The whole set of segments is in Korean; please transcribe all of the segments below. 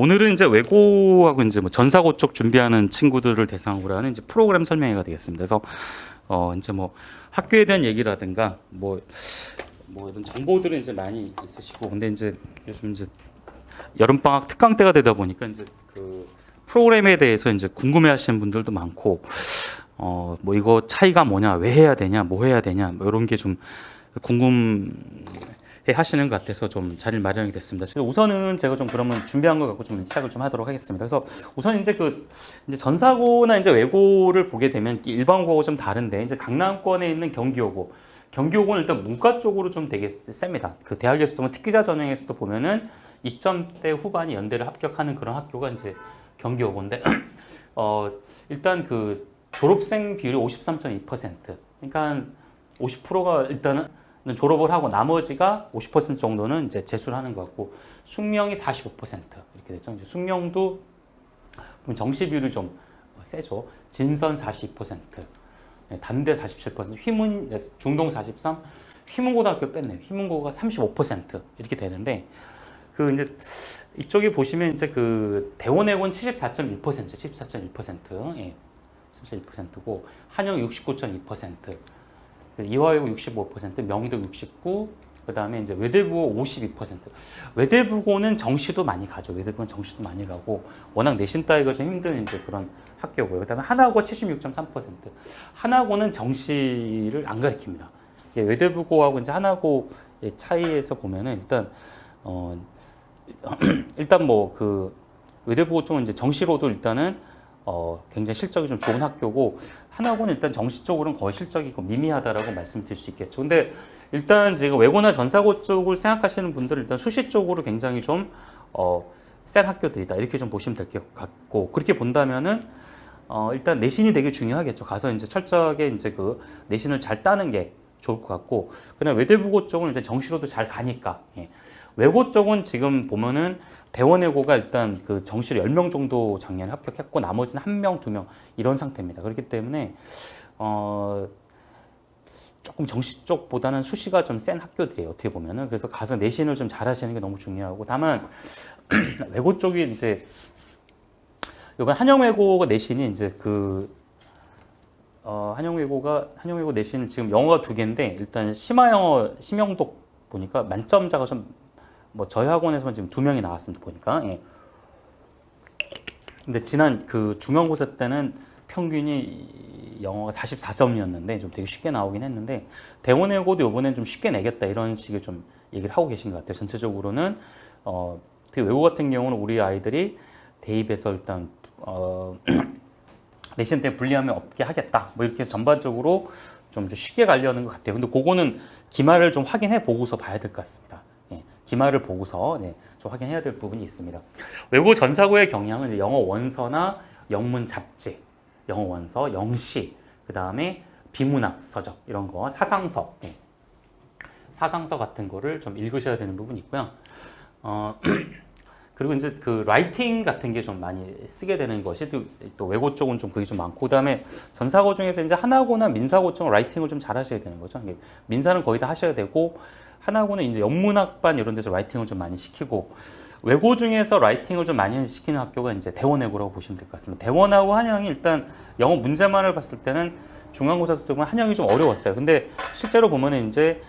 오늘은 이제 외고하고 이제 뭐 전사고 쪽 준비하는 친구들을 대상으로 하는 이제 프로그램 설명회가 되겠습니다. 그래서 이제 뭐 학교에 대한 얘기라든가 뭐 이런 정보들은 이제 많이 있으시고, 근데 이제 요즘 이제 여름방학 특강 때가 되다 보니까 이제 그 프로그램에 대해서 이제 궁금해하시는 분들도 많고, 뭐 이거 차이가 뭐냐, 왜 해야 되냐, 뭐 해야 되냐, 뭐 이런 게 좀 궁금해 하시는 것 같아서 좀 자리를 마련이 됐습니다. 우선은 제가 좀 그러면 준비한 거 갖고 좀 시작을 좀 하도록 하겠습니다. 그래서 우선 이제 이제 전사고나 이제 외고를 보게 되면 일반고하고 좀 다른데, 이제 강남권에 있는 경기고는 일단 문과 쪽으로 좀 되게 셉니다. 그 대학에서도 보면 특기자 전형에서도 보면은 2점대 후반이 연대를 합격하는 그런 학교가 이제 경기고인데, 일단 그 졸업생 비율이 53.2%. 그러니까 50%가 일단은 졸업을 하고 나머지가 50% 정도는 이제 재수를 하는 것 같고, 숙명이 45% 이렇게 됐죠. 이제 숙명도 정시 비율이 좀 세죠. 진선 42%, 단대 47%, 휘문 중동 43%, 휘문고등학교 뺐네요. 휘문고가 35% 이렇게 되는데, 그 이제 이쪽에 보시면 이제 그 대원외고는 74.1%, 예, 74.1%고 한영 69.2%. 이화여고 65%, 명도 69%, 그 다음에 이제 외대부고 52%. 외대부고는 정시도 많이 가죠. 외대부고는 정시도 많이 가고, 워낙 내신 따기가 좀 힘든 이제 그런 학교고요. 그 다음에 한화고 76.3%. 한화고는 정시를 안 가르칩니다. 외대부고하고 이제 한화고의 차이에서 보면은 일단 뭐 그 외대부고 쪽은 이제 정시로도 일단은 굉장히 실적이 좀 좋은 학교고, 한학고는 일단 정시 쪽으로는 거의 실적이 미미하다라고 말씀드릴 수 있겠죠. 근데 일단 지금 외고나 전사고 쪽을 생각하시는 분들은 일단 수시 쪽으로 굉장히 좀 센 학교들이다, 이렇게 좀 보시면 될 것 같고, 그렇게 본다면은 일단 내신이 되게 중요하겠죠. 가서 이제 철저하게 이제 그 내신을 잘 따는 게 좋을 것 같고, 그다음 외대부고 쪽은 일단 정시로도 잘 가니까, 예. 외고 쪽은 지금 보면은 대원외고가 일단 그 정시로 10명 정도 작년에 합격했고, 나머지는 1명, 2명 이런 상태입니다. 그렇기 때문에 조금 정시 쪽보다는 수시가 좀 센 학교들이에요, 어떻게 보면은. 그래서 가서 내신을 좀 잘하시는 게 너무 중요하고, 다만 외고 쪽이 이제 이번 한영외고가 내신이 이제 한영외고 내신은 지금 영어가 2개인데, 일단 심화영어 심영독 보니까 만점자가 좀 뭐 저희 학원에서만 지금 2명이 나왔습니다, 보니까. 예. 근데 지난 그 중간고사 때는 평균이 영어가 44점이었는데 좀 되게 쉽게 나오긴 했는데, 대원외고도 이번엔 좀 쉽게 내겠다, 이런 식의 좀 얘기를 하고 계신 것 같아요. 전체적으로는 특히 외고 같은 경우는 우리 아이들이 대입에서 일단 내신 때문에 불리함이 없게 하겠다, 뭐 이렇게 해서 전반적으로 좀 쉽게 가려는 것 같아요. 근데 그거는 기말을 좀 확인해 보고서 봐야 될 것 같습니다. 예, 기말을 보고서 좀 확인해야 될 부분이 있습니다. 외고 전사고의 경향은 영어 원서나 영문 잡지, 영어 원서, 영시, 그 다음에 비문학 서적 이런 거, 사상서, 사상서 같은 거를 좀 읽으셔야 되는 부분이 있고요. 그리고 이제 그 라이팅 같은 게 좀 많이 쓰게 되는 것이 또 외고 쪽은 좀 그게 좀 많고, 그다음에 전사고 중에서 이제 한화고나 민사고 쪽은 라이팅을 좀 잘하셔야 되는 거죠. 민사는 거의 다 하셔야 되고, 한화고는 이제 영문학반 이런 데서 라이팅을 좀 많이 시키고, 외고 중에서 라이팅을 좀 많이 시키는 학교가 이제 대원외고라고 보시면 될 것 같습니다. 대원하고 한영이 일단 영어 문제만을 봤을 때는 중간고사 때 보면 한영이 좀 어려웠어요. 근데 실제로 보면은 이제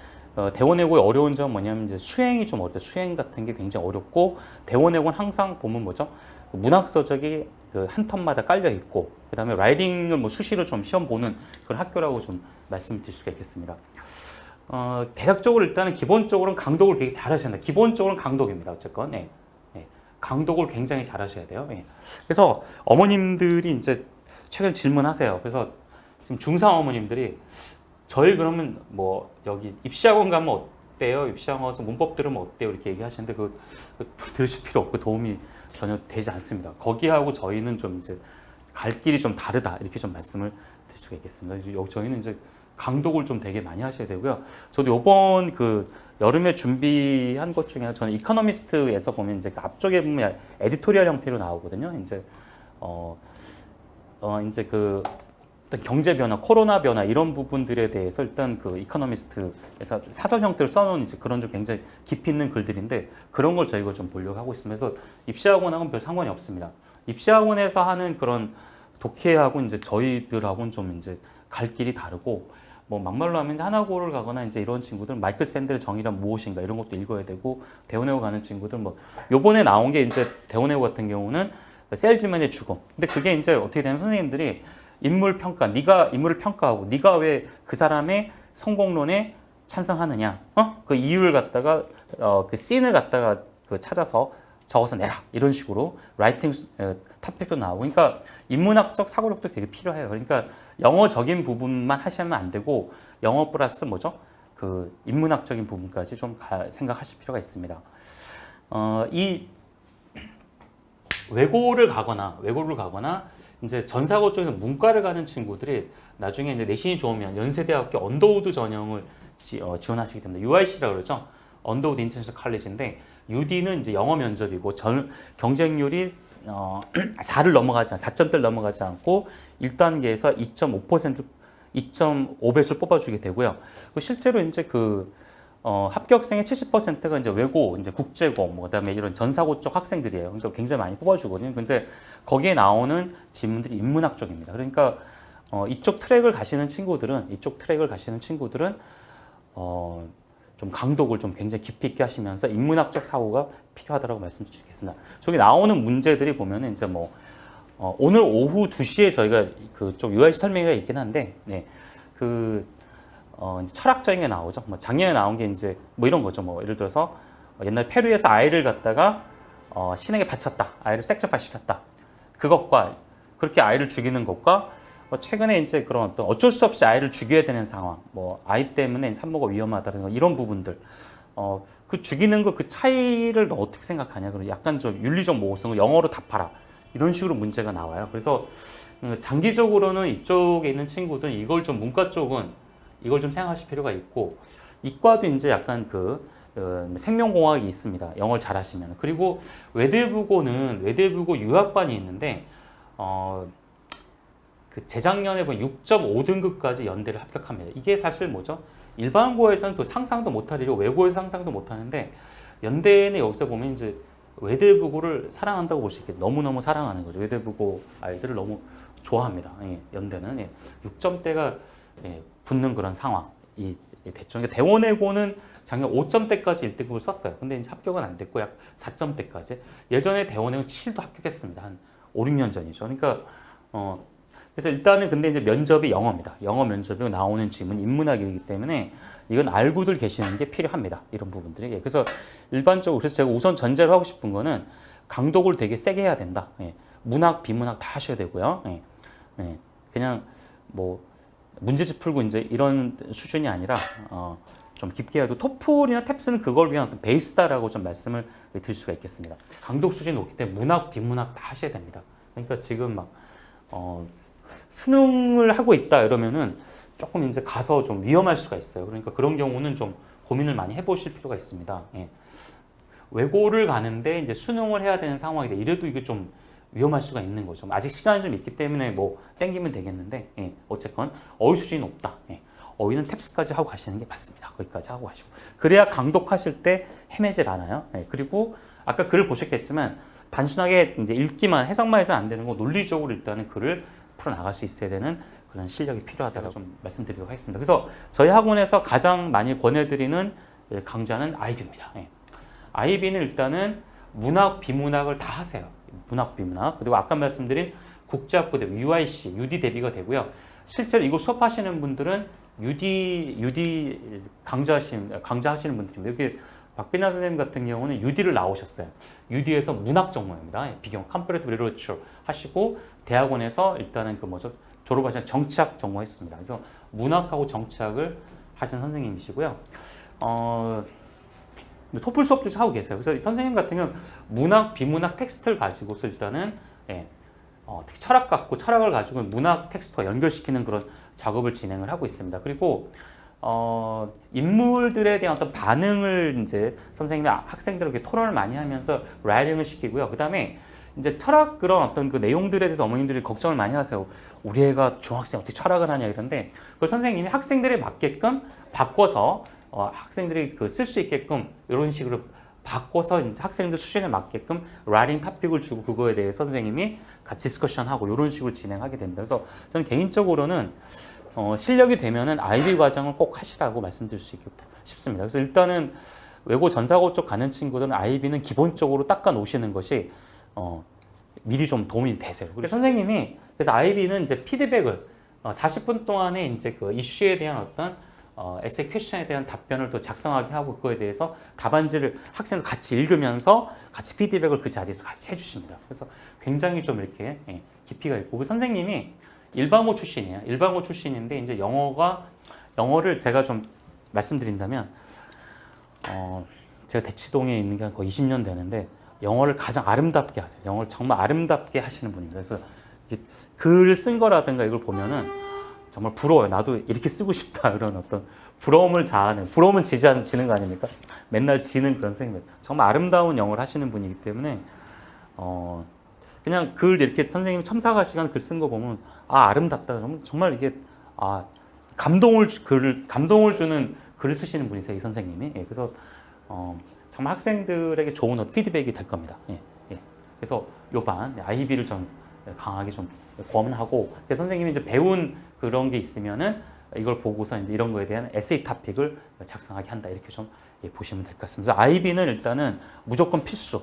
대원외고의 어려운 점은 뭐냐면 이제 수행이 좀 어려워요. 수행 같은 게 굉장히 어렵고, 대원외고는 항상 보면 뭐죠? 문학 서적이 한 텀마다 깔려 있고, 그다음에 라이팅을 뭐 수시로 좀 시험 보는 그런 학교라고 좀 말씀드릴 수가 있겠습니다. 대략적으로 일단은 기본적으로는 강독을 되게 잘하셔야 돼요. 기본적으로는 강독입니다. 어쨌건 강독을 굉장히 잘하셔야 돼요. 그래서 어머님들이 이제 최근 질문하세요. 그래서 지금 중3 어머님들이 저희 그러면 뭐 여기 입시학원 가면 어때요? 입시학원 가서 문법 들으면 어때요? 이렇게 얘기하시는데 그 들으실 필요 없고 도움이 전혀 되지 않습니다. 거기하고 저희는 좀 이제 갈 길이 좀 다르다, 이렇게 좀 말씀을 드릴 수가 있겠습니다. 저희는 이제 강독을 좀 되게 많이 하셔야 되고요. 저도 이번 그 여름에 준비한 것 중에 저는 이코노미스트에서 보면 이제 그 앞쪽에 보면 에디토리얼 형태로 나오거든요. 이제 이제 그 어떤 경제 변화, 코로나 변화 이런 부분들에 대해서 일단 그 이코노미스트에서 사설 형태를 써놓은 이제 그런 좀 굉장히 깊이 있는 글들인데 그런 걸 저희가 좀 보려고 하고 있습니다. 그래서 입시학원하고는 별 상관이 없습니다. 입시학원에서 하는 그런 독해하고 이제 저희들하고는 좀 이제 갈 길이 다르고 뭐 막말로 하면 이제 하나고를 가거나 이제 이런 친구들 마이클 샌델의 정의란 무엇인가 이런 것도 읽어야 되고 대원외고 가는 친구들 뭐 요번에 나온 게 이제 대원외고 같은 경우는 셀즈맨의 죽음. 근데 그게 이제 어떻게 되면 선생님들이 인물 평가, 네가 인물을 평가하고 네가 왜 그 사람의 성공론에 찬성하느냐, 그 이유를 갖다가 그 씬을 갖다가 그 찾아서 적어서 내라 이런 식으로 라이팅 토픽도 나오고, 그러니까 인문학적 사고력도 되게 필요해요. 그러니까 영어적인 부분만 하시면 안 되고 영어 플러스 뭐죠? 그 인문학적인 부분까지 좀 생각하실 필요가 있습니다. 이 외고를 가거나 이제 전사고 쪽에서 문과를 가는 친구들이 나중에 이제 내신이 좋으면 연세대학교 언더우드 전형을 지원하시게 됩니다. UIC라고 그러죠. 언더우드 인터내셔널 칼리지인데 UD는 이제 영어 면접이고 경쟁률이 4를 넘어가지 4점대를 넘어가지 않고 1단계에서 2.5%, 2.5배수를 뽑아주게 되고요. 실제로 이제 그 합격생의 70%가 이제 외고, 이제 국제고, 뭐 그다음에 이런 전사고 쪽 학생들이에요. 그러니까 굉장히 많이 뽑아주거든요. 근데 거기에 나오는 지문들이 인문학 쪽입니다. 그러니까 이쪽 트랙을 가시는 친구들은 좀 강독을 좀 굉장히 깊이 있게 하시면서 인문학적 사고가 필요하다고 말씀드리겠습니다. 저기 나오는 문제들이 보면은 이제 뭐 오늘 오후 2시에 저희가 그쪽 UIC 설명회가 있긴 한데, 네, 이제 철학적인 게 나오죠. 뭐 작년에 나온 게 이제 뭐 이런 거죠. 뭐 예를 들어서 옛날 페루에서 아이를 갖다가 신에게 바쳤다, 아이를 색리파이스 시켰다. 그것과 그렇게 아이를 죽이는 것과 최근에 이제 그런 어쩔 수 없이 아이를 죽여야 되는 상황, 뭐 아이 때문에 산모가 위험하다든가 이런 부분들, 그 죽이는 거 그 차이를 너 어떻게 생각하냐? 그런 약간 좀 윤리적 모호성을 영어로 답하라 이런 식으로 문제가 나와요. 그래서 장기적으로는 이쪽에 있는 친구들은 이걸 좀 문과 쪽은 이걸 좀 생각하실 필요가 있고, 이과도 이제 약간 생명공학이 있습니다. 영어를 잘하시면. 그리고 외대부고 유학반이 있는데 그 재작년에 보면 6.5등급까지 연대를 합격합니다. 이게 사실 뭐죠? 일반고에서는 또 상상도 못할 일이고 외고에서 상상도 못하는데 연대는 여기서 보면 이제 외대부고를 사랑한다고 볼 수 있겠죠. 너무너무 사랑하는 거죠. 외대부고 아이들을 너무 좋아합니다. 예, 연대는 6점대가 붙는 그런 상황이 됐죠. 그러니까 대원외고는 작년 5점대까지 1등급을 썼어요. 근데 이제 합격은 안 됐고 약 4점대까지. 예전에 대원외고는 7도 합격했습니다. 한 5, 6년 전이죠. 그러니까 그래서 일단은 근데 이제 면접이 영어입니다. 영어 면접이 나오는 질문 인문학이기 때문에 이건 알고들 계시는 게 필요합니다. 이런 부분들이. 그래서 일반적으로 그래서 제가 우선 전제로 하고 싶은 거는 강독을 되게 세게 해야 된다. 문학, 비문학 다 하셔야 되고요. 그냥 뭐 문제집 풀고 이제 이런 수준이 아니라 좀 깊게 해도 토플이나 탭스는 그걸 위한 어떤 베이스다라고 좀 말씀을 드릴 수가 있겠습니다. 강독 수준이 높기 때문에 문학, 비문학 다 하셔야 됩니다. 그러니까 지금 막 수능을 하고 있다 이러면은 조금 이제 가서 좀 위험할 수가 있어요. 그러니까 그런 경우는 좀 고민을 많이 해보실 필요가 있습니다. 외고를 가는데 이제 수능을 해야 되는 상황이다. 이래도 이게 좀 위험할 수가 있는 거죠. 아직 시간이 좀 있기 때문에 뭐 땡기면 되겠는데, 어쨌건 어휘 수준이 높다. 어휘는 탭스까지 하고 가시는 게 맞습니다. 거기까지 하고 가시고. 그래야 강독하실 때 헤매질 않아요. 그리고 아까 글을 보셨겠지만 단순하게 이제 읽기만, 해석만 해서는 안 되는 거, 논리적으로 일단은 글을 풀어나갈 수 있어야 되는 그런 실력이 필요하다고 좀 말씀드리도록 하겠습니다. 그래서 저희 학원에서 가장 많이 권해드리는 강좌는 IB입니다. IB는 일단은 문학, 비문학을 다 하세요. 문학, 비문학. 그리고 아까 말씀드린 국제학부 대비, UIC, UD 대비가 되고요. 실제로 이거 수업하시는 분들은 UD 강좌하시는 분들입니다. 여기 박빈아 선생님 같은 경우는 UD를 나오셨어요. UD에서 문학 전공입니다. 비경, Comparative Literature 하시고 대학원에서 일단은 졸업하신 정치학 전공했습니다. 그래서 문학하고 정치학을 하신 선생님이시고요. 토플 수업도 하고 계세요. 그래서 선생님 같은 경우는 문학, 비문학 텍스트를 가지고서 일단은 특히 철학 같고 철학을 가지고 문학 텍스트와 연결시키는 그런 작업을 진행을 하고 있습니다. 그리고 인물들에 대한 어떤 반응을 이제 선생님이 학생들에게 토론을 많이 하면서 라이팅을 시키고요. 그 다음에 이제 철학 그런 어떤 그 내용들에 대해서 어머님들이 걱정을 많이 하세요. 우리 애가 중학생 어떻게 철학을 하냐 이런데 그 선생님이 학생들에 맞게끔 바꿔서 학생들이 그 쓸 수 있게끔 이런 식으로 바꿔서 이제 학생들 수준에 맞게끔 라이팅 토픽을 주고 그거에 대해서 선생님이 같이 디스커션하고 이런 식으로 진행하게 됩니다. 그래서 저는 개인적으로는 실력이 되면은 아이비 과정을 꼭 하시라고 말씀드릴 수 싶습니다. 그래서 일단은 외고 전사고 쪽 가는 친구들은 아이비는 기본적으로 닦아 놓으시는 것이 미리 좀 도움이 되세요. 그래서 선생님이 그래서 아이비는 이제 피드백을 40분 동안에 이제 그 이슈에 대한 어떤 에세이 퀘션에 대한 답변을 또 작성하게 하고 그거에 대해서 답안지를 학생들 같이 읽으면서 같이 피드백을 그 자리에서 같이 해주십니다. 그래서 굉장히 좀 이렇게 깊이가 있고 그 선생님이 일반고 출신이에요. 일반고 출신인데 이제 영어를 제가 좀 말씀드린다면 제가 대치동에 있는 게 거의 20년 되는데 영어를 가장 아름답게 하세요. 영어를 정말 아름답게 하시는 분입니다. 그래서 글 쓴 거라든가 이걸 보면은 정말 부러워요. 나도 이렇게 쓰고 싶다. 이런 어떤 부러움을 자아내는, 부러움은 지는 거 아닙니까? 맨날 지는 그런 선생님. 정말 아름다운 영어를 하시는 분이기 때문에, 그냥 글 이렇게 선생님 첨삭하 시간 글 쓴 거 보면, 아름답다. 정말 이게, 감동을 주는 글을 쓰시는 분이세요. 이 선생님이. 예, 그래서, 정말 학생들에게 좋은 피드백이 될 겁니다. 예, 예. 그래서 요 반, 아이비를 좀 강하게 좀 권하고, 선생님이 이제 배운 그런 게 있으면은 이걸 보고서 이제 이런 거에 대한 에세이 토픽을 작성하게 한다. 이렇게 좀 보시면 될 것 같습니다. 그래서 아이비는 일단은 무조건 필수.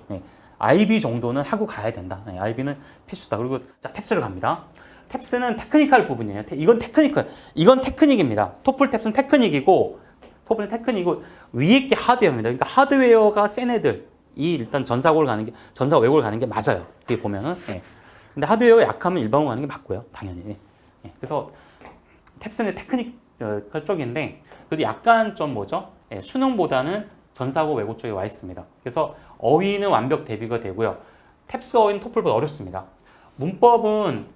아이비 정도는 하고 가야 된다. 아이비는 필수다. 그리고 자, 탭스를 갑니다. 탭스는 테크니컬 부분이에요. 이건 테크닉입니다. 토플 탭스는 테크닉이고, 토플은 테크닉이고, 위에 게 하드웨어입니다. 그러니까 하드웨어가 센 애들이 일단 전사 외고를 가는 게 맞아요. 뒤에 보면은. 근데 하드웨어가 약하면 일반고 가는 게 맞고요. 당연히. 그래서 탭스는 테크니컬 쪽인데 그래도 약간 좀 수능보다는 전사고 외고 쪽에 와 있습니다. 그래서 어휘는 완벽 대비가 되고요. 탭스 어휘는 토플보다 어렵습니다. 문법은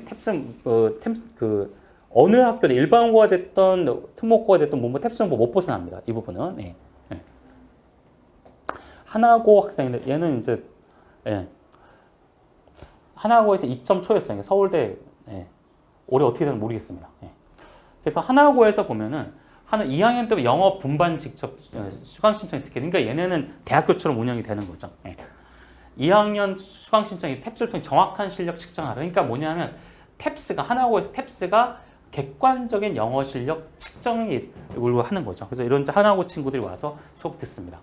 탭스 어느 학교든 일반고가 됐던 특목고가 됐던 문법 탭스 문법 못 벗어납니다. 이 부분은. 하나고 학생들 얘는 이제 하나고에서 2점 초였어요. 서울대 올해 어떻게 되는지 모르겠습니다. 그래서 하나고에서 보면은 2학년 때 영어 분반 직접 수강 신청이 특히 그러니까 얘네는 대학교처럼 운영이 되는 거죠. 2학년 수강 신청이 탭스를 통해 정확한 실력 측정하라. 그러니까 뭐냐면 하나고에서 탭스가 객관적인 영어 실력 측정을 하는 거죠. 그래서 이런 하나고 친구들이 와서 수업 듣습니다.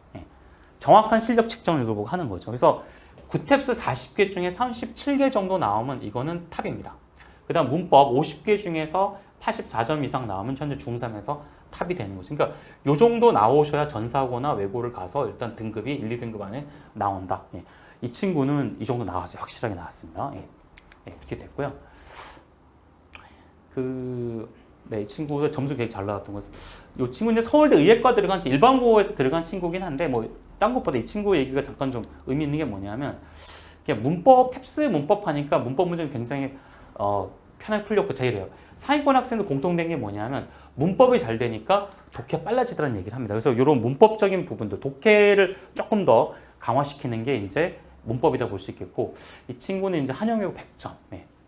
정확한 실력 측정을 보고 하는 거죠. 그래서 9탭스 40개 중에 37개 정도 나오면 이거는 탑입니다. 그 다음 문법 50개 중에서 84점 이상 나오면 현재 중3에서 탑이 되는 거죠. 그러니까 요 정도 나오셔야 전사고나 외고를 가서 일단 등급이 1, 2등급 안에 나온다. 이 친구는 이 정도 나왔어요. 확실하게 나왔습니다. 이렇게 됐고요. 이 친구도 점수 되게 잘 나왔던 것은 이 친구는 이제 서울대 의예과 들어간 일반고에서 들어간 친구긴 한데 딴 것보다 이 친구 얘기가 잠깐 좀 의미 있는 게 뭐냐면 그냥 탭스 문법 하니까 문법 문제는 굉장히 편하게 풀렸고 제일이에요. 상위권 학생들 공통된 게 뭐냐면 문법이 잘 되니까 독해 빨라지더라는 얘기를 합니다. 그래서 이런 문법적인 부분도 독해를 조금 더 강화시키는 게 이제 문법이다 볼 수 있겠고 이 친구는 이제 한영외고 100점.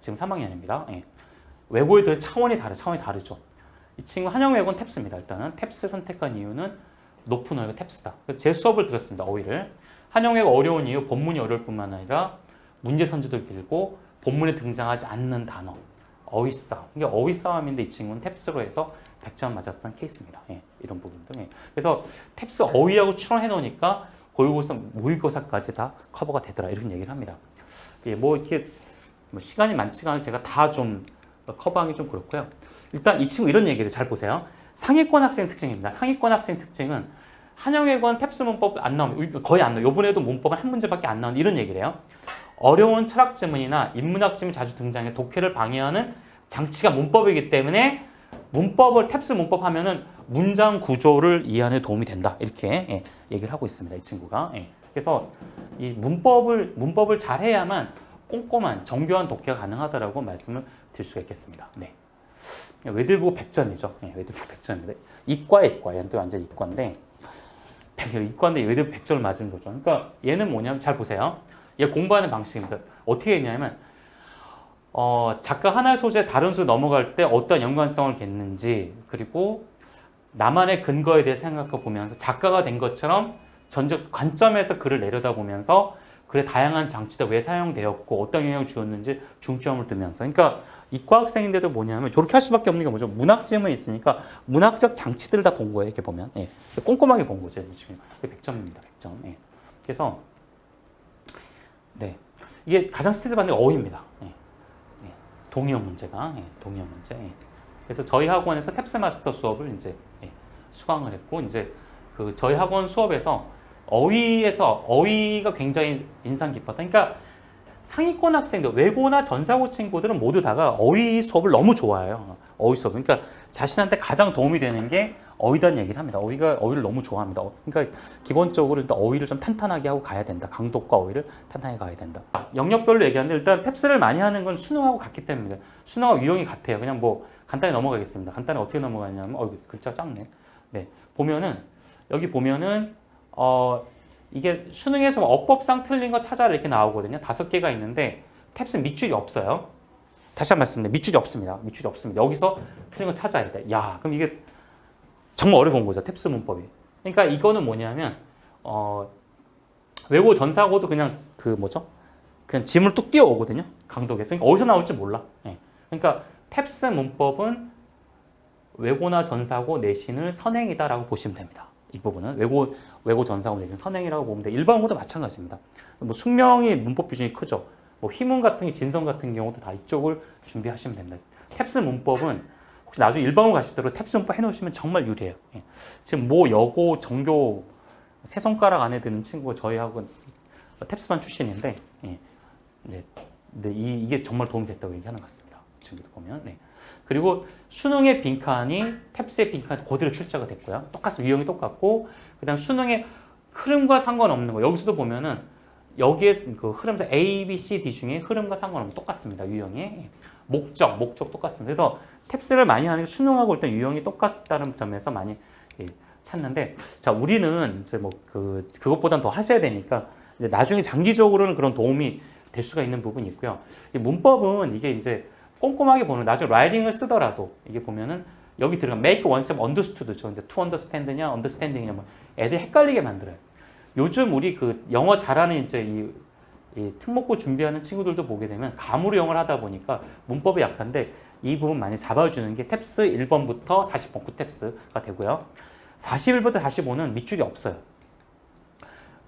지금 3학년입니다. 외고에 대해 차원이 다르죠. 이 친구 한영외고는 탭스입니다. 일단은 탭스 선택한 이유는 높은 어휘가 탭스다. 그래서 제 수업을 들었습니다. 어휘를. 한영외고 어려운 이유 본문이 어려울 뿐만 아니라 문제 선지도 길고 본문에 등장하지 않는 단어. 어휘 싸움. 이게 어휘 싸움인데 이 친구는 탭스로 해서 100점 맞았던 케이스입니다. 이런 부분도. 그래서 탭스 어휘하고 추론해 놓으니까 고유고사, 모의고사까지 다 커버가 되더라. 이런 얘기를 합니다. 이렇게 시간이 많지가 않아서 제가 다 좀 커버하기 좀 그렇고요. 일단 이 친구 이런 얘기를 잘 보세요. 상위권 학생 특징입니다. 상위권 학생 특징은 한영외고는 탭스 문법 안 나오면 거의 안 나와요. 이번에도 문법은 한 문제밖에 안 나오는 이런 얘기를 해요. 어려운 철학 지문이나 인문학 지문이 자주 등장해 독해를 방해하는 장치가 문법이기 때문에 탭스 문법 하면은 문장 구조를 이해하는 데 도움이 된다. 이렇게 얘기를 하고 있습니다. 이 친구가. 그래서 이 문법을 잘 해야만 꼼꼼한 정교한 독해가 가능하다라고 말씀을 드릴 수가 있겠습니다. 외들보고 100점이죠. 외들보고 100점인데 이과야. 얘는 또 완전 이과인데 이과인데 외들보고 100점을 맞은 거죠. 그러니까 얘는 뭐냐면 잘 보세요. 이게 공부하는 방식입니다. 어떻게 했냐면 작가 하나의 소재 다른 소재 넘어갈 때 어떤 연관성을 겠는지, 그리고 나만의 근거에 대해 생각해 보면서 작가가 된 것처럼 전적 관점에서 글을 내려다보면서 글의 다양한 장치가 왜 사용되었고 어떤 영향을 주었는지 중점을 두면서, 그러니까 이과 학생인데도 뭐냐면 저렇게 할 수밖에 없는 게 뭐죠? 문학 지문이 있으니까 문학적 장치들을 다 본 거예요. 이렇게 보면 꼼꼼하게 본 거죠. 지금 100점입니다. 100점. 그래서 이게 가장 스트레스 받는 게 어휘입니다. 동의어 문제가 동의어 문제. 그래서 저희 학원에서 탭스 마스터 수업을 이제 수강을 했고, 이제 그 저희 학원 수업에서 어휘가 굉장히 인상 깊었다. 그러니까 상위권 학생들, 외고나 전사고 친구들은 모두 다가 어휘 수업을 너무 좋아해요. 어휘 수업. 그러니까 자신한테 가장 도움이 되는 게 어휘다는 얘기를 합니다. 어휘를 너무 좋아합니다. 그러니까 기본적으로 일단 어휘를 좀 탄탄하게 하고 가야 된다. 강독과 어휘를 탄탄하게 가야 된다. 영역별로 얘기하는데 일단 탭스를 많이 하는 건 수능하고 같기 때문에 수능하고 유형이 같아요. 그냥 뭐 간단히 넘어가겠습니다. 간단히 어떻게 넘어가냐면 글자 작네. 보면은 여기 보면은 이게 수능에서 어법상 틀린 거 찾아라 이렇게 나오거든요. 5개가 있는데 탭스 밑줄이 없어요. 다시 한 번 말씀드립니다. 밑줄이 없습니다. 밑줄이 없습니다. 여기서 틀린 거 찾아야 돼. 야, 그럼 이게 정말 어려운 거죠. 탭스 문법이. 그러니까 이거는 뭐냐면 외고 전사고도 그냥 그냥 지문을 뚝 띄워오거든요. 강독에서. 그러니까 어디서 나올지 몰라. 그러니까 탭스 문법은 외고나 전사고 내신을 선행이다라고 보시면 됩니다. 이 부분은 외고 전사고 내신 선행이라고 보면 돼. 일반고도 마찬가지입니다. 뭐 숙명이 문법 비중이 크죠. 뭐 희문 같은 게 진성 같은 경우도 다 이쪽을 준비하시면 됩니다. 탭스 문법은 혹시 나중에 일반고 가실 때로 탭스 문법 해놓으시면 정말 유리해요. 지금 뭐 여고 전교 세 손가락 안에 드는 친구가 저희 학원 탭스반 출신인데, 이게 정말 도움이 됐다고 얘기하는 것 같습니다. 지금도 보면. 그리고 수능의 빈칸이 탭스의 빈칸이 그대로 출제가 됐고요. 똑같습니다. 유형이 똑같고, 그 다음 수능의 흐름과 상관없는 거. 여기서도 보면은 여기에 그 흐름에서 A, B, C, D 중에 흐름과 상관없는 똑같습니다. 유형이. 목적 똑같습니다. 그래서 탭스를 많이 하는 게 수능하고 일단 유형이 똑같다는 점에서 많이 찾는데, 자, 우리는 이제 뭐 그것보단 더 하셔야 되니까 이제 나중에 장기적으로는 그런 도움이 될 수가 있는 부분이 있고요. 이 문법은 이게 이제 꼼꼼하게 보는, 나중에 라이팅을 쓰더라도 이게 보면은 여기 들어가 make oneself understood죠. 근데 to understand냐, understanding이냐, 뭐 애들 헷갈리게 만들어요. 요즘 우리 그 영어 잘하는 이제 이 특목고 준비하는 친구들도 보게 되면 감으로 영어를 하다 보니까 문법이 약한데 이 부분 많이 잡아주는 게 탭스 1번부터 40번 9탭스가 되고요. 41부터 45는 밑줄이 없어요.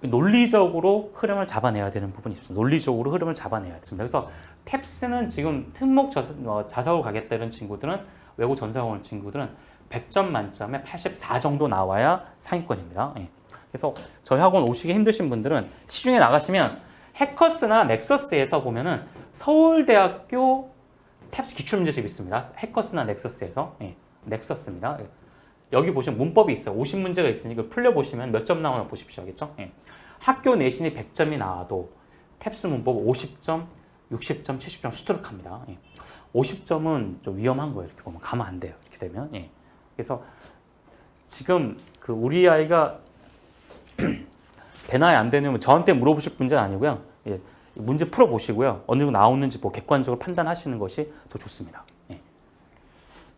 논리적으로 흐름을 잡아내야 되는 부분이 있습니다. 논리적으로 흐름을 잡아내야 됩니다. 그래서 탭스는 지금 특목 자사고 가겠다는 친구들은, 외고 전사고 온 친구들은 100점 만점에 84 정도 나와야 상위권입니다. 그래서 저희 학원 오시기 힘드신 분들은 시중에 나가시면 해커스나 넥서스에서 보면은 서울대학교 탭스 기출문제집 있습니다. 해커스나 넥서스에서. 넥서스입니다. 여기 보시면 문법이 있어요. 50문제가 있으니까 풀려보시면 몇 점 나오나 보십시오. 알겠죠? 학교 내신이 100점이 나와도 탭스 문법 50점, 60점, 70점 수두룩합니다. 50점은 좀 위험한 거예요. 이렇게 보면 가면 안 돼요. 이렇게 되면. 그래서 지금 그 우리 아이가 되나요 안 되냐면 저한테 물어보실 문제는 아니고요. 문제 풀어보시고요. 어느 정도 나오는지 뭐 객관적으로 판단하시는 것이 더 좋습니다.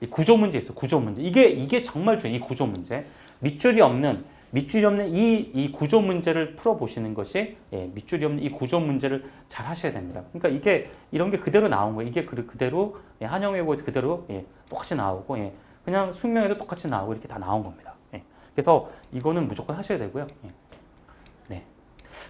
이 구조 문제 있어요. 구조 문제. 이게 정말 중요해요. 이 구조 문제. 밑줄이 없는 이 구조 문제를 풀어보시는 것이, 밑줄이 없는 이 구조 문제를 잘 하셔야 됩니다. 그러니까 이런 게 그대로 나온 거예요. 이게 그대로, 한영외고 그대로, 똑같이 나오고, 그냥 숙명에도 똑같이 나오고 이렇게 다 나온 겁니다. 그래서 이거는 무조건 하셔야 되고요.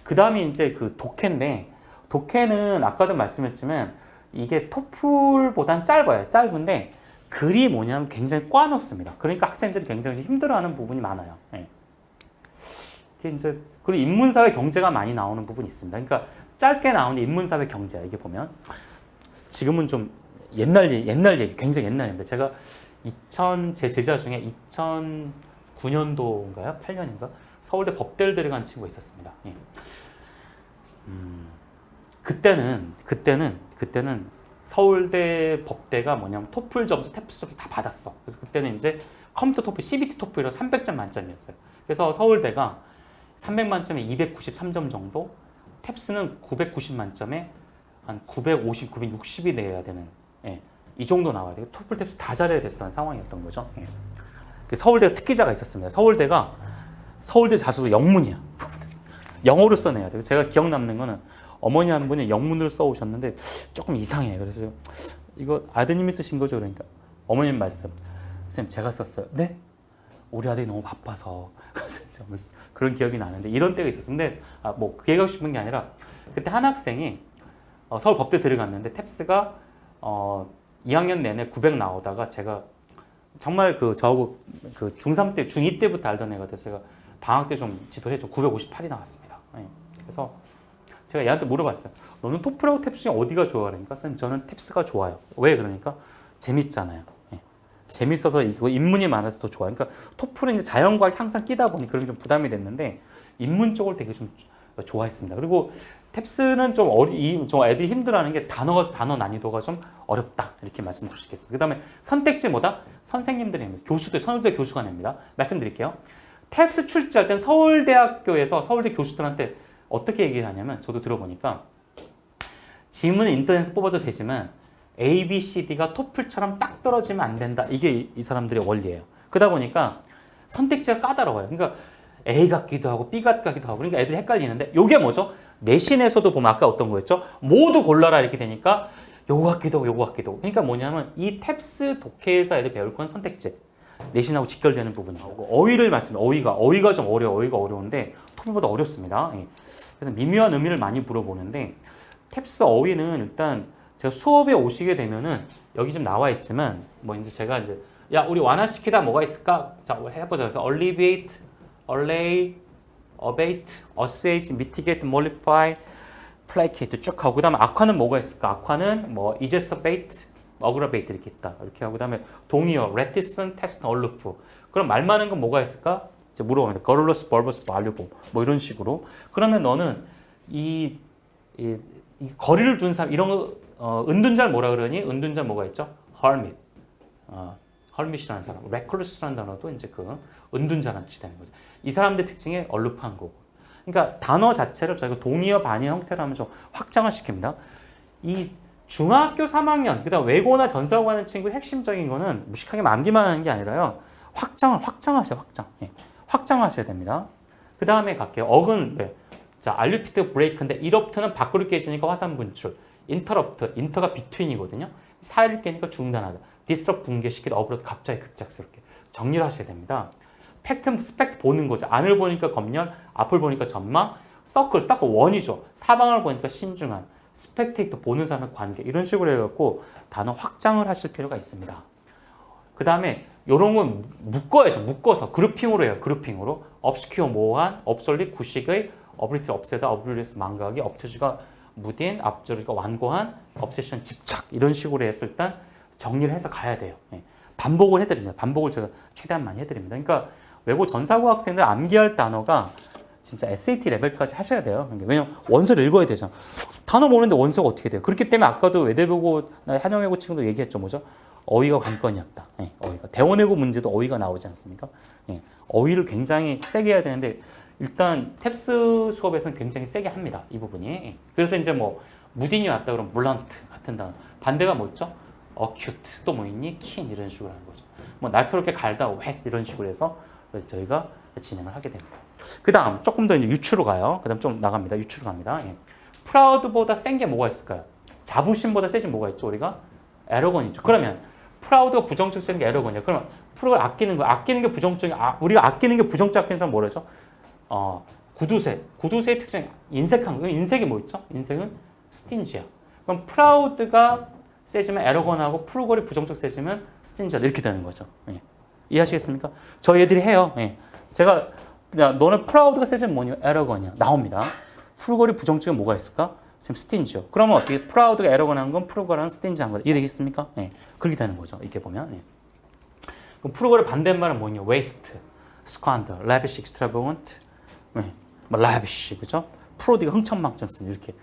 그 다음에 이제 그 독해인데, 독해는 아까도 말씀했지만 이게 토플보단 짧아요. 짧은데 글이 뭐냐면 굉장히 꽈놓습니다. 그러니까 학생들이 굉장히 힘들어하는 부분이 많아요. 이게 이제 그리고 인문사회 경제가 많이 나오는 부분이 있습니다. 그러니까 짧게 나오는 인문사회 경제야. 이게 보면 지금은 좀 옛날 얘기, 굉장히 옛날입니다. 제가 제 제자 중에 2009년도인가요? 8년인가? 서울대 법대를 들어간 친구가 있었습니다. 그때는 서울대 법대가 뭐냐면 토플 점수, 탭스 다 받았어. 그래서 그때는 이제 컴퓨터 토플, CBT 토플이라 300점 만점이었어요. 그래서 서울대가 300만점에 293점 정도, 탭스는 990 만점에 한 950, 960이 내야 되는 예, 이 정도 나와야 돼요. 토플 탭스 다 잘해야 됐던 상황이었던 거죠. 예. 서울대가 특기자가 있었습니다. 서울대 자소서 영문이야. 영어로 써내야 돼요. 제가 기억 남는 거는 어머니 한 분이 영문으로 써오셨는데 조금 이상해요. 그래서 이거 아드님이 쓰신 거죠? 그러니까 어머님 말씀. 선생님 제가 썼어요. 네? 우리 아들이 너무 바빠서 그런 기억이 나는데 이런 때가 있었어요. 근데 뭐 그 얘기하고 싶은 게 아니라 그때 한 학생이 서울 법대 들어갔는데 탭스가 2학년 내내 900 나오다가 제가 정말 저하고 중3 때, 중2 때부터 알던 애가 돼서 제가 방학 때 좀 지도를 해서 958이 나왔습니다. 예. 그래서 제가 얘한테 물어봤어요. 너는 토플하고 탭스 중에 어디가 좋아? 그러니까 선생님 저는 탭스가 좋아요. 왜? 그러니까 재밌잖아요. 예. 재밌어서 이거 인문이 많아서 더 좋아요. 그러니까 토플은 이제 자연과학 항상 끼다 보니 그런 게 좀 부담이 됐는데 인문 쪽을 되게 좀 좋아했습니다. 그리고 탭스는 좀 애들이 힘들어하는 게 단어 난이도가 좀 어렵다 이렇게 말씀드릴 수 있겠습니다. 그 다음에 선택지 뭐다? 선생님들이 서울대 교수가 냅니다. 말씀드릴게요. 탭스 출제할 땐 서울대학교에서 서울대 교수들한테 어떻게 얘기하냐면 저도 들어보니까 지문은 인터넷에서 뽑아도 되지만 A, B, C, D가 토플처럼 딱 떨어지면 안 된다. 이게 이 사람들의 원리예요. 그러다 보니까 선택지가 까다로워요. 그러니까 A 같기도 하고 B 같기도 하고 그러니까 애들이 헷갈리는데 이게 뭐죠? 내신에서도 보면 아까 어떤 거였죠? 모두 골라라 이렇게 되니까 요거 같기도 하고 요거 같기도 하고 그러니까 뭐냐면 이 탭스 독해에서 애들 배울 건 선택지 내신하고 직결되는 부분이고 어휘를 말씀드려요. 어휘가 좀 어려워. 어휘가 어려운데 토플보다 어렵습니다. 예. 그래서 미묘한 의미를 많이 물어보는데 탭스 어휘는 일단 제가 수업에 오시게 되면은 여기 좀 나와 있지만 뭐 이제 제가 이제 야 우리 완화시키다 뭐가 있을까? 자 해보자. 그래서 alleviate, allay, abate, assuage, mitigate, mollify, placate 쭉 하고 그다음에 악화는 뭐가 있을까? 악화는 뭐 exacerbate, aggravate 이렇게 있다. 이렇게 하고 그다음에 동의어, reticent, test, aloof. 그럼 말 많은 건 뭐가 있을까? 이제 물어봅니다. garrulous, bulbous, voluble 뭐 이런 식으로. 그러면 너는 이 거리를 둔 사람 이런 거 은둔자를 뭐라 그러니? 은둔자 뭐가 있죠? hermit. hermit이라는 사람, recluse라는 단어도 이제 은둔자라는 뜻이 되는 거죠. 이 사람들 특징이 얼룩한 거고. 그러니까 단어 자체를 저희가 동의어 반의어 형태로 하면서 확장을 시킵니다. 이 중학교 3학년, 그다음 외고나 전사고 가는 친구의 핵심적인 거는 무식하게 암기만 하는 게 아니라요. 확장하셔요, 확장. 예. 확장하셔야 됩니다. 그 다음에 갈게요. 어근, 네. 자, 알류피트 브레이크인데, 이럽트는 밖으로 깨지니까 화산 분출. 인터럽트, 인터가 비트윈이거든요. 사이를 깨니까 중단하다. 디스럽 붕괴시키다. 어브로드 갑자기 급작스럽게. 정리를 하셔야 됩니다. 팩트, 스펙트 보는 거죠. 안을 보니까 검열, 앞을 보니까 전망, 서클 원이죠. 사방을 보니까 신중한. 스펙테이터 보는 사람의 관계 이런 식으로 해갖고 단어 확장을 하실 필요가 있습니다. 그 다음에 이런 건 묶어야죠. 묶어서 그룹핑으로 해요. 그룹핑으로 obscure 모호한, obsolete 구식의, ability 없애다, oblivious 망각이, obtuse가 무딘, absolute가 완고한, obsession 집착 이런 식으로 해서 일단 정리를 해서 가야 돼요. 네. 반복을 해드립니다. 반복을 제가 최대한 많이 해드립니다. 그러니까 외고 전사고 학생들 암기할 단어가 진짜 SAT 레벨까지 하셔야 돼요. 왜냐면 원서를 읽어야 되잖아. 단어 모르는데 원서가 어떻게 돼요? 그렇기 때문에 아까도 외대보고 한영외고 친구도 얘기했죠. 뭐죠? 어휘가 관건이었다. 예, 어휘가. 대원외고 문제도 어휘가 나오지 않습니까? 예, 어휘를 굉장히 세게 해야 되는데 일단 탭스 수업에서는 굉장히 세게 합니다. 이 부분이. 예. 그래서 이제 뭐 무딘이 왔다 그러면 블런트 같은 단어. 반대가 뭐 있죠? 어큐트 또 뭐 있니? 킨 이런 식으로 하는 거죠. 뭐 날카롭게 갈다 웻 이런 식으로 해서 저희가 진행을 하게 됩니다. 그 다음 조금 더 이제 유추로 가요. 그 다음 좀 나갑니다. 유추로 갑니다. 예. 프라우드보다 센 게 뭐가 있을까요? 자부심보다 세지 뭐가 있죠? 우리가 에러건이죠. 그러면 프라우드가 부정적 쓰는 게 에러건이야. 그러면 프로를 아끼는 거, 아끼는 게 부정적인, 우리가 아끼는 게 부정적 아끼는 사람 뭐라죠? 구두쇠의 특징, 인색한 거. 인색이 뭐 있죠? 인색은 스틴지야. 그럼 프라우드가 세지면 에러건하고 프루걸이 부정적 세지면 스틴지하다 이렇게 되는 거죠. 예. 이해하시겠습니까? 저희 애들이 해요. 예. 제가 야, 너는 프라우드가 세지면 뭐냐? 에러건이야. 나옵니다. 프루걸이 부정적인 뭐가 있을까? 지금 스틴지요. 그러면 어떻게 프라우드가 에러건한 건 프루걸은 스틴지한 거다. 이해되겠습니까? 예. 그렇게 되는 거죠. 이렇게 보면. 예. 그럼 프루걸의 반대말은 뭐냐? waste, squander, lavish, extravagant, 예. 뭐 lavish, 그죠? 프로디가 흥청망청 쓰는 이렇게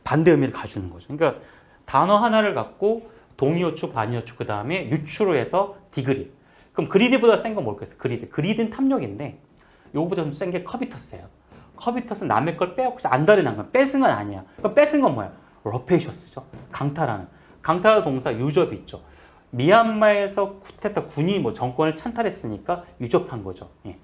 반대 의미를 가주는 거죠. 그러니까 단어 하나를 갖고 동의어축, 반의어축, 그 다음에 유추로 해서 디그리. 그럼 그리드보다 센 건 뭘까요? 그리드는 탐욕인데 요거보다 좀 센 게 커비터스예요. 커비터스는 남의 걸 빼앗고 안달이 난 거야. 뺏은 건 아니야. 그러니까 뺏은 건 뭐야? 러페이셔스죠. 강탈하는. 강탈 동사 유접이 있죠. 미얀마에서 쿠데타 군이 뭐 정권을 찬탈했으니까 유접한 거죠. 예.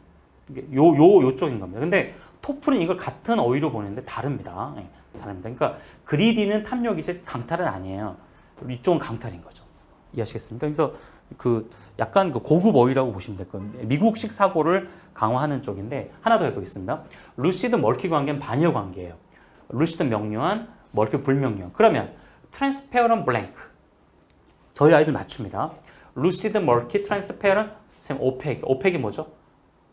요쪽인 겁니다. 근데 토플은 이걸 같은 어휘로 보는데 다릅니다. 예. 다릅니다. 그러니까 그리디는 탐욕이지 강탈은 아니에요. 이쪽은 강탈인 거죠. 이해하시겠습니까? 그래서 그 약간 그 고급 어휘라고 보시면 될 겁니다. 미국식 사고를 강화하는 쪽인데 하나 더 해보겠습니다. 루시드 멀티 관계는 반여 관계예요. 루시드 명료한, 멀티 불명료한. 그러면 트랜스페어런 블랭크. 저희 아이들 맞춥니다. 루시드 멀티 트랜스페어런 선생님 오펙. 오펙이 뭐죠?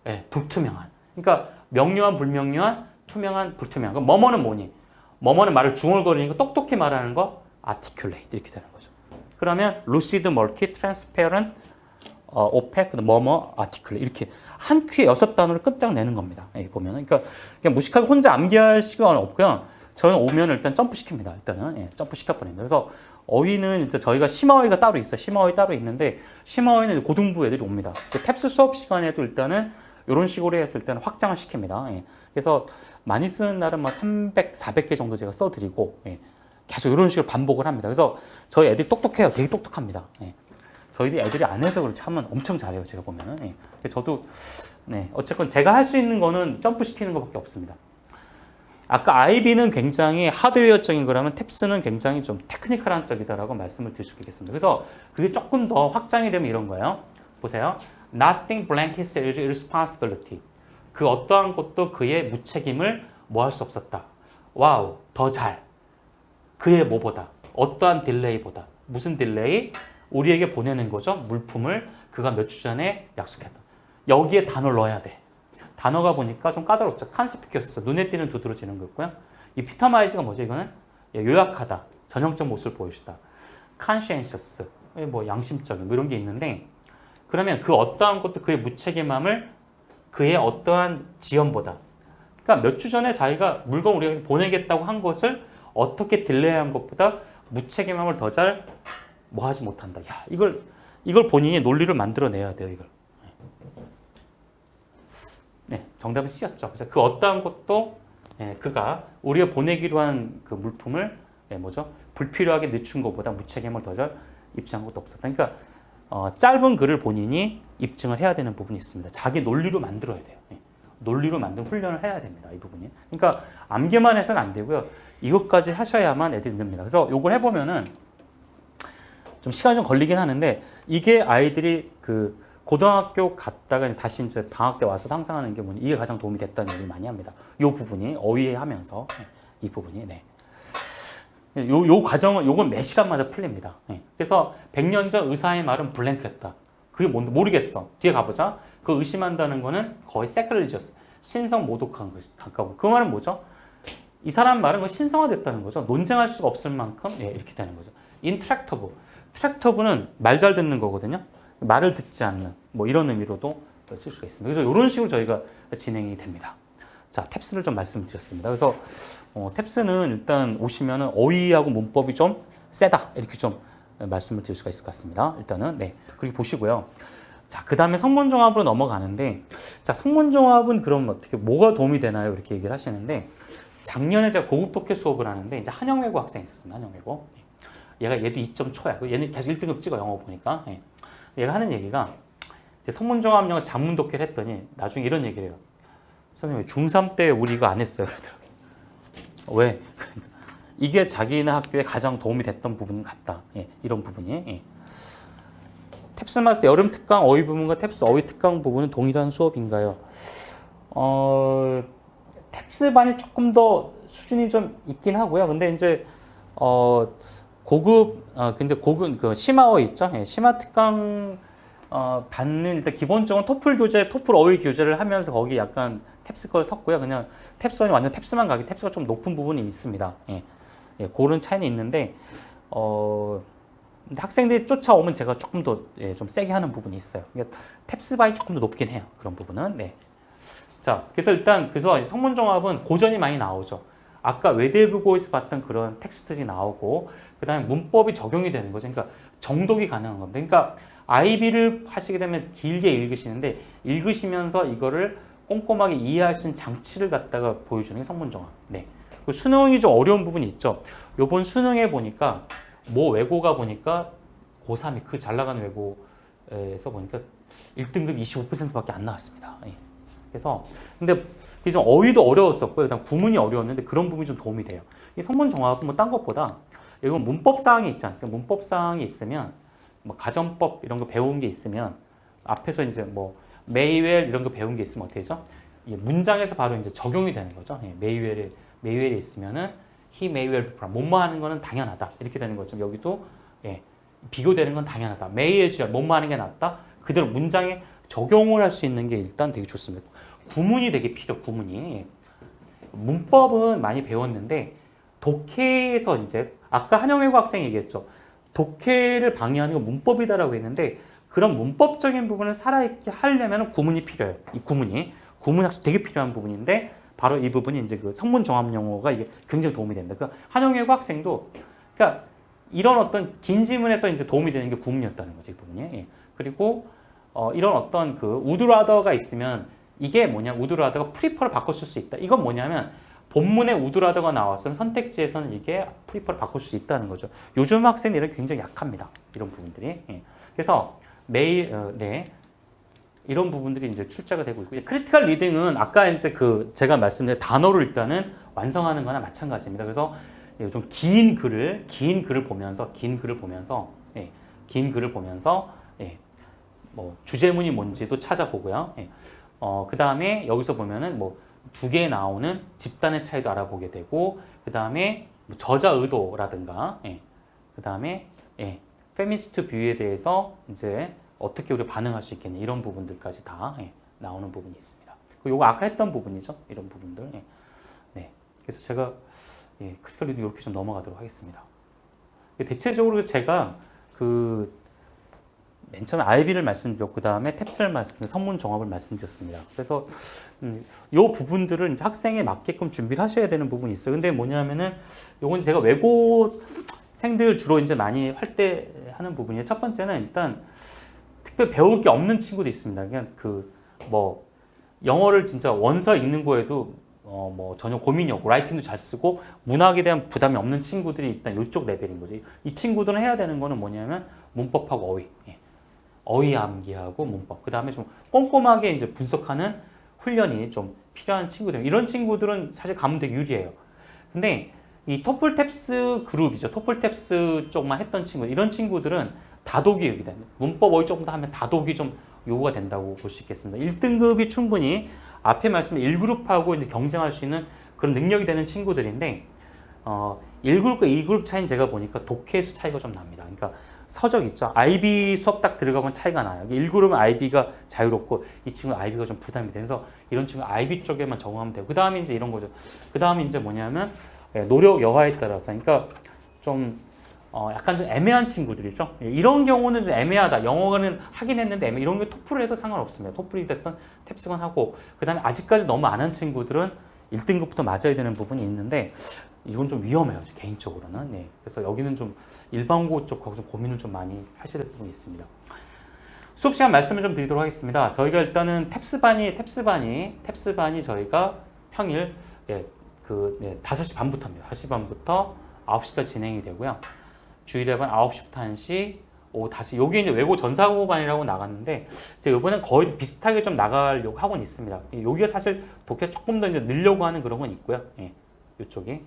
네, 불투명한. 그러니까 명료한, 불명료한, 투명한, 불투명한. 그럼 뭐뭐는 뭐니? 뭐뭐는 말을 중얼거리니까 똑똑히 말하는 거 articulate 이렇게 되는 거죠. 그러면 lucid, multi, transparent, opaque, 뭐뭐, articulate 이렇게 한 큐에 6단어를 끝장내는 겁니다. 여기 보면은 그러니까 그냥 무식하게 혼자 암기할 시간은 없고요. 저는 오면 일단 점프 시킵니다. 일단은 예, 점프 시켜버립니다. 그래서 어휘는 일단 저희가 심어어휘가 따로 있어요. 심어어휘 따로 있는데 심어어휘는 고등부 애들이 옵니다. 탭스 수업 시간에도 일단은 이런 식으로 했을 때는 확장을 시킵니다. 예. 그래서 많이 쓰는 날은 막 300, 400개 정도 제가 써드리고 예. 계속 이런 식으로 반복을 합니다. 그래서 저희 애들이 똑똑해요. 되게 똑똑합니다. 예. 저희들이 애들이 안 해서 그렇지 하면 엄청 잘해요. 제가 보면은. 예. 저도 네. 어쨌건 제가 할 수 있는 거는 점프 시키는 것밖에 없습니다. 아까 IB는 굉장히 하드웨어적인 거라면 탭스는 굉장히 좀 테크니컬한 쪽이다라고 말씀을 드릴 수 있겠습니다. 그래서 그게 조금 더 확장이 되면 이런 거예요. 보세요. Nothing blankets irresponsibility. 그 어떠한 것도 그의 무책임을 뭐 할 수 없었다. 와우, 더 잘. 그의 뭐보다. 어떠한 딜레이보다. 무슨 딜레이? 우리에게 보내는 거죠. 물품을 그가 몇 주 전에 약속했다. 여기에 단어를 넣어야 돼. 단어가 보니까 좀 까다롭죠. 컨스피큐어스, 눈에 띄는 두드러지는 거고요. 이 피터마이즈가 뭐죠? 이거는 요약하다, 전형적 모습을 보여주다. conscientious, 뭐 양심적인 뭐 이런 게 있는데 그러면 그 어떠한 것도 그의 무책임함을 그의 어떠한 지연보다 그러니까 몇 주 전에 자기가 물건 우리가 보내겠다고 한 것을 어떻게 딜레이한 것보다 무책임함을 더 잘 뭐 하지 못한다. 야, 이걸 본인이 논리를 만들어내야 돼요. 이걸. 네, 정답은 C였죠. 그래서 그 어떠한 것도 그가 우리가 보내기로 한 그 물품을 뭐죠? 불필요하게 늦춘 것보다 무책임을 더 잘 입증한 것도 없었다. 그러니까 짧은 글을 본인이 입증을 해야 되는 부분이 있습니다. 자기 논리로 만들어야 돼요. 논리로 만든 훈련을 해야 됩니다. 이 부분이. 그러니까 암기만 해서는 안 되고요. 이것까지 하셔야만 애들이 늡니다. 그래서 이걸 해보면은 좀 시간이 좀 걸리긴 하는데 이게 아이들이 그 고등학교 갔다가 다시 이제 방학 때 와서 항상 하는 게 뭐니? 이게 가장 도움이 됐다는 얘기를 많이 합니다. 이 부분이 어휘하면서 이 부분이 요 과정은 요건 매 시간마다 풀립니다. 그래서 100년 전 의사의 말은 블랭크였다. 그게 뭔지 모르겠어. 뒤에 가보자. 그 의심한다는 거는 거의 세클리지어스, 신성 모독한 것이 가까워. 그 말은 뭐죠? 이 사람 말은 그 신성화됐다는 거죠. 논쟁할 수가 없을 만큼 이렇게 되는 거죠. 인트랙터브. 트랙터브는 말 잘 듣는 거거든요. 말을 듣지 않는 뭐 이런 의미로도 쓸 수가 있습니다. 그래서 이런 식으로 저희가 진행이 됩니다. 자, 탭스를 좀 말씀드렸습니다. 그래서 탭스는 일단 오시면은 어휘하고 문법이 좀 세다 이렇게 좀 말씀을 드릴 수가 있을 것 같습니다. 일단은 그렇게 보시고요. 자, 그 다음에 성문종합으로 넘어가는데 자, 성문종합은 그럼 어떻게 뭐가 도움이 되나요? 이렇게 얘기를 하시는데 작년에 제가 고급 독해 수업을 하는데 이제 한영외고 학생이 있었습니다. 한영외고. 얘도 2점 초야. 얘는 계속 1등급 찍어 영어 보니까. 얘가 하는 얘기가 성문종합 영어 장문 독해를 했더니 나중에 이런 얘기를 해요. 선생님 중3 때 우리 이거 안 했어요. 그러더라고요. 왜? 이게 자기네 학교에 가장 도움이 됐던 부분 같다. 이런 부분이. 탭스 마스터 여름 특강 어휘 부분과 탭스 어휘 특강 부분은 동일한 수업인가요? 탭스 반이 조금 더 수준이 좀 있긴 하고요. 근데 이제 근데 고급 그 심화 어휘 있죠? 심화 특강 받는 일단 기본적으로 토플 교재, 토플 어휘 교재를 하면서 거기 약간 탭스 걸 섞고요. 그냥 탭스는 완전 탭스만 가기 탭스가 좀 높은 부분이 있습니다. 그런 차이는 있는데 근데 학생들이 쫓아오면 제가 조금 더 좀 세게 하는 부분이 있어요. 그러니까 탭스 바이 조금 더 높긴 해요. 그런 부분은. 자, 그래서 일단 성문종합은 고전이 많이 나오죠. 아까 외대부고에서 봤던 그런 텍스트들이 나오고 그 다음에 문법이 적용이 되는 거죠. 그러니까 정독이 가능한 겁니다. 그러니까 IB를 하시게 되면 길게 읽으시는데 읽으시면서 이거를 꼼꼼하게 이해할 수 있는 장치를 갖다가 보여주는 게 성문종합. 네. 그 수능이 좀 어려운 부분이 있죠. 요번 수능에 보니까 모 외고가 보니까 고3이 그 잘 나가는 외고에서 보니까 1등급 25%밖에 안 나왔습니다. 예. 그래서 근데 그게 좀 어휘도 어려웠었고요. 그다음 구문이 어려웠는데 그런 부분이 좀 도움이 돼요. 이 성문종합은 뭐 딴 것보다 이건 문법 사항이 있지 않습니까? 문법 사항이 있으면 뭐 가정법 이런 거 배운 게 있으면 앞에서 이제 뭐 메이웰 이런 거 배운 게 있으면 어떻게 되죠? 문장에서 바로 이제 적용이 되는 거죠. 예, 메이웰이 있으면은 he may well be from. 뭐뭐 하는 거는 당연하다. 이렇게 되는 거죠. 여기도 예, 비교되는 건 당연하다. may as well. 뭐뭐 하는 게 낫다. 그대로 문장에 적용을 할 수 있는 게 일단 되게 좋습니다. 구문이 되게 필요. 구문이. 예. 문법은 많이 배웠는데 독해에서 이제 아까 한영외고 학생이 얘기했죠. 독해를 방해하는 건 문법이다라고 했는데 그런 문법적인 부분을 살아있게 하려면 구문이 필요해요. 이 구문 학습 되게 필요한 부분인데 바로 이 부분이 이제 그 성문 종합 용어가 이게 굉장히 도움이 된다. 그 한영외고 학생도 그러니까 이런 어떤 긴 지문에서 이제 도움이 되는 게 구문이었다는 거죠, 이 부분이. 예. 그리고 이런 어떤 그 우드라더가 있으면 이게 뭐냐, 우드라더가 프리퍼를 바꿨을 수 있다. 이건 뭐냐면 본문에 우드라더가 나왔으면 선택지에서는 이게 프리퍼를 바꿀 수 있다는 거죠. 요즘 학생들은 굉장히 약합니다. 이런 부분들이. 예. 그래서 네. 이런 부분들이 이제 출제가 되고 있고, 크리티컬 리딩은 아까 이제 그 제가 말씀드린 단어를 일단은 완성하는 거나 마찬가지입니다. 그래서 좀 긴 글을 보면서 뭐 주제문이 뭔지도 찾아보고요. 예. 그 다음에 여기서 보면은 뭐 두 개 나오는 집단의 차이도 알아보게 되고, 그 다음에 저자 의도라든가, 예. 그 다음에 페미니스트 뷰에 대해서 이제 어떻게 우리 반응할 수 있겠냐 이런 부분들까지 다 나오는 부분이 있습니다. 요거 아까 했던 부분이죠. 이런 부분들. 네. 그래서 제가 크리티컬 리딩 이렇게 좀 넘어가도록 하겠습니다. 대체적으로 제가 맨 처음에 IB를 말씀드렸고, 그 다음에 탭스를 성문 종합을 말씀드렸습니다. 그래서 이 부분들을 이제 학생에 맞게끔 준비를 하셔야 되는 부분이 있어요. 근데 뭐냐면은 요건 제가 외고생들 주로 이제 많이 할 때 하는 부분이에요. 첫 번째는 일단 특별히 배울 게 없는 친구도 있습니다. 그냥 뭐 영어를 진짜 원서 읽는 거에도 뭐 전혀 고민이 없고 라이팅도 잘 쓰고 문학에 대한 부담이 없는 친구들이 일단 이쪽 레벨인 거지. 이 친구들은 해야 되는 거는 뭐냐면 문법하고 어휘. 어휘 암기하고 문법. 그 다음에 좀 꼼꼼하게 이제 분석하는 훈련이 좀 필요한 친구들. 이런 친구들은 사실 가면 되게 유리해요. 근데 이 토플 탭스 그룹이죠. 토플 탭스 쪽만 했던 친구. 이런 친구들은 다독이 여기 됩니다. 문법 어휘 조금 더 하면 다독이 좀 요구가 된다고 볼 수 있겠습니다. 1등급이 충분히 앞에 말씀드린 1그룹하고 이제 경쟁할 수 있는 그런 능력이 되는 친구들인데, 1그룹과 2그룹 차이는 제가 보니까 독해수 차이가 좀 납니다. 그러니까 서적 있죠. IB 수업 딱 들어가면 차이가 나요. 1그룹은 IB가 자유롭고 이 친구는 IB가 좀 부담이 돼서 이런 친구 IB 쪽에만 적응하면 되고, 그 다음에 이제 이런 거죠. 그 다음에 이제 뭐냐면 노력 여하에 따라서, 그러니까 좀 약간 좀 애매한 친구들이죠. 이런 경우는 좀 애매하다. 영어는 하긴 했는데 이런 게 토플을 해도 상관없습니다. 토플이 됐던 탭스건 하고, 그 다음에 아직까지 너무 안 한 친구들은 1등급부터 맞아야 되는 부분이 있는데 이건 좀 위험해요. 개인적으로는. 네. 그래서 여기는 좀 일반고 쪽하고 좀 고민을 좀 많이 하셔야 될 부분이 있습니다. 수업 시간 말씀을 좀 드리도록 하겠습니다. 저희가 일단은 탭스반이 저희가 평일 5시 반부터입니다. 5시 반부터 9시까지 진행이 되고요. 주일에는 9시부터 1시, 오후 5시. 요게 이제 외고 전사고반이라고 나갔는데, 제가 이번엔 거의 비슷하게 좀 나가려고 하고는 있습니다. 여기가 사실 독해 조금 더 이제 늘려고 하는 그런 건 있고요. 이쪽이.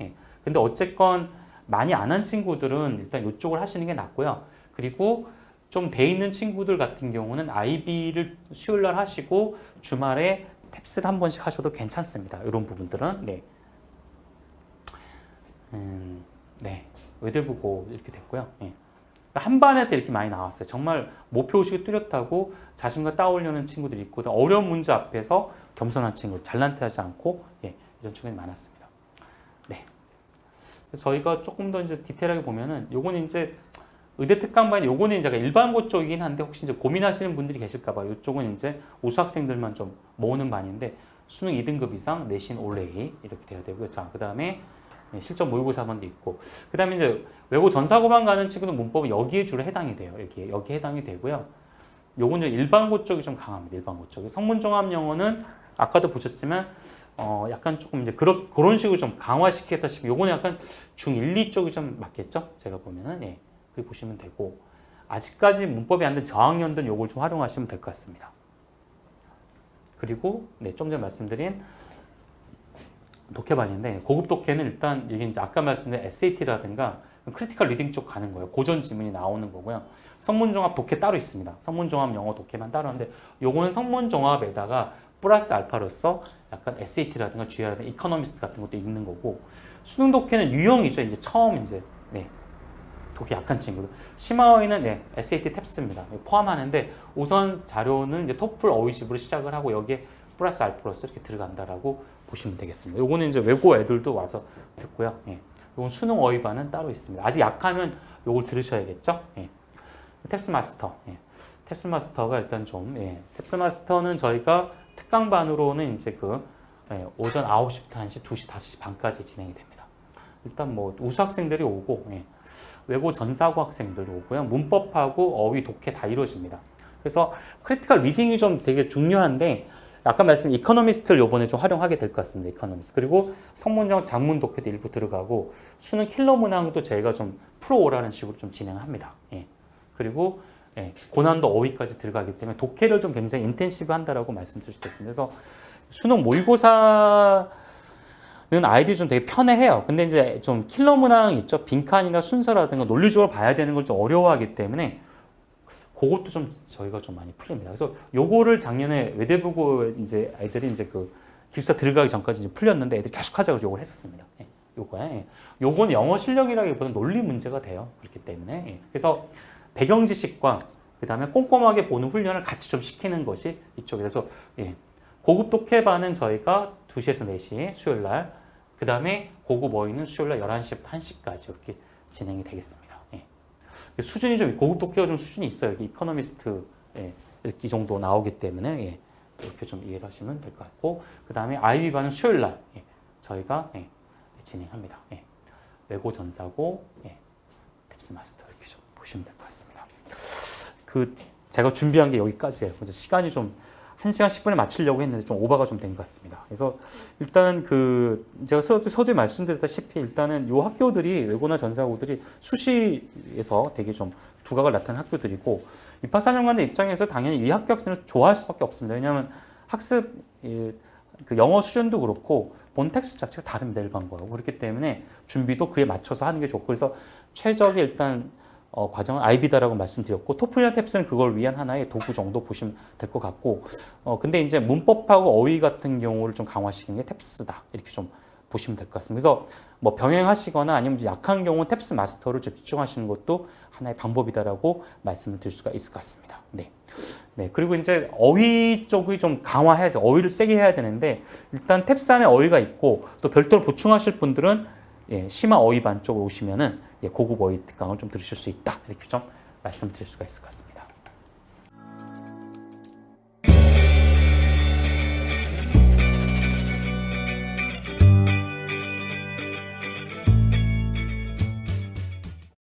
근데 어쨌건 많이 안 한 친구들은 일단 이쪽을 하시는 게 낫고요. 그리고 좀 돼 있는 친구들 같은 경우는 IB를 수요일 날 하시고 주말에 탭스를 한 번씩 하셔도 괜찮습니다. 이런 부분들은. 네. 외대부고 이렇게 됐고요. 한 반에서 이렇게 많이 나왔어요. 정말 목표의식이 뚜렷하고 자신과 따오려는 친구들이 있고, 어려운 문제 앞에서 겸손한 친구, 잘난티하지 않고 이런 친구들이 많았습니다. 네. 저희가 조금 더 이제 디테일하게 보면은 요거는 이제 의대 특강반이 요거는 이제 일반고 쪽이긴 한데, 혹시 이제 고민하시는 분들이 계실까봐 이쪽은 이제 우수 학생들만 좀 모으는 반인데, 수능 2등급 이상 내신 올레이 이렇게 돼야 되고요. 자, 그 다음에 실전 모의고사반도 있고, 그 다음에 이제 외고 전사고반 가는 친구는 문법은 여기에 주로 해당이 돼요. 여기에 해당이 되고요. 요거는 일반고 쪽이 좀 강합니다. 일반고 쪽이. 성문종합 영어는 아까도 보셨지만 약간 조금 이제 그런 식으로 좀 강화시키겠다시피 요거는 약간 중1, 2 쪽이 좀 맞겠죠? 제가 보면은 예, 그렇게 보시면 되고 아직까지 문법이 안 된 저학년들은 요걸 좀 활용하시면 될 것 같습니다. 그리고 네, 좀 전에 말씀드린 독해반인데 고급 독해는 일단 이게 이제 아까 말씀드린 SAT라든가 크리티컬 리딩 쪽 가는 거예요. 고전 지문이 나오는 거고요. 성문종합 독해 따로 있습니다. 성문종합 영어 독해만 따로 하는데 요거는 성문종합에다가 플러스 알파로서 약간 SAT라든가 GR라든가 이코노미스트 같은 것도 읽는 거고 수능 독해는 유형이죠. 이제 처음 이제 네, 독해 약한 친구들. 심화어휘는 네, SAT 탭스입니다. 포함하는데 우선 자료는 이제 토플 어휘집으로 시작을 하고 여기에 플러스 알파로서 이렇게 들어간다라고 보시면 되겠습니다. 요거는 이제 외고 애들도 와서 듣고요. 예. 요건 수능 어휘반은 따로 있습니다. 아직 약하면 요걸 들으셔야겠죠. 예. 탭스 마스터. 예. 탭스 마스터가 일단 좀 예. 탭스 마스터는 저희가 특강반으로는 이제 예, 오전 9시부터 1시, 2시, 5시 반까지 진행이 됩니다. 일단 뭐 우수 학생들이 오고 예. 외고 전사고 학생들 오고요. 문법하고 어휘, 독해 다 이루어집니다. 그래서 크리티컬 리딩이 좀 되게 중요한데 아까 말씀드린 이코노미스트를 요번에 좀 활용하게 될 것 같습니다. 이코노미스트. 그리고 성문종 장문 독해도 일부 들어가고 수능 킬러 문항도 저희가 좀 프로오라는 식으로 좀 진행합니다. 예. 그리고 예, 고난도 어휘까지 들어가기 때문에 독해를 좀 굉장히 인텐시브 한다라고 말씀드리겠습니다. 그래서 수능 모의고사는 아이들이 좀 되게 편해해요. 근데 이제 좀 킬러 문항 있죠. 빈칸이나 순서라든가 논리적으로 봐야 되는 걸 좀 어려워하기 때문에 그것도 좀 저희가 좀 많이 풀립니다. 그래서 요거를 작년에 외대부고 이제 아이들이 이제 기숙사 들어가기 전까지 이제 풀렸는데 애들이 계속 하자고 요걸 했었습니다. 예, 요거에. 예. 요건 영어 실력이라기보다는 논리 문제가 돼요. 그렇기 때문에. 예. 그래서 배경 지식과 그 다음에 꼼꼼하게 보는 훈련을 같이 좀 시키는 것이 이쪽에. 그래서 예. 고급 독해반은 저희가 2시에서 4시 수요일 날, 그 다음에 고급 어휘는 수요일 날 11시부터 1시까지 이렇게 진행이 되겠습니다. 수준이 좀 고급 독해가 좀 수준이 있어요. 이코노미스트 예, 이렇게 이 정도 나오기 때문에 예, 이렇게 좀 이해를 하시면 될 것 같고 그 다음에 아이비반은 수요일 날 예, 저희가 예, 진행합니다. 예, 외고 전사고 예, 탭스 마스터 이렇게 좀 보시면 될 것 같습니다. 제가 준비한 게 여기까지예요. 시간이 좀 1시간 10분에 맞추려고 했는데 좀 오버가 좀 된 것 같습니다. 그래서 일단 제가 서두에 말씀드렸다시피 일단은 요 학교들이 외고나 전사고들이 수시에서 되게 좀 두각을 나타낸 학교들이고 입학 4년간의 입장에서 당연히 이 학교 학생을 좋아할 수밖에 없습니다. 왜냐하면 학습 영어 수준도 그렇고 본 텍스트 자체가 다릅니다. 일반고하고. 그렇기 때문에 준비도 그에 맞춰서 하는 게 좋고 그래서 최적의 일단 과정은 IB다라고 말씀드렸고 토플이나 탭스는 그걸 위한 하나의 도구 정도 보시면 될 것 같고 근데 이제 문법하고 어휘 같은 경우를 좀 강화시키는 게 탭스다 이렇게 좀 보시면 될 것 같습니다. 그래서 뭐 병행하시거나 아니면 약한 경우는 탭스 마스터를 집중하시는 것도 하나의 방법이다라고 말씀을 드릴 수가 있을 것 같습니다. 네. 네. 그리고 이제 어휘 쪽이 좀 강화해야죠. 어휘를 세게 해야 되는데 일단 탭스 안에 어휘가 있고 또 별도로 보충하실 분들은 예, 심화 어휘반 쪽으로 오시면은 예, 고급 어휘 특강을 좀 들으실 수 있다. 이렇게 좀 말씀드릴 수가 있을 것 같습니다.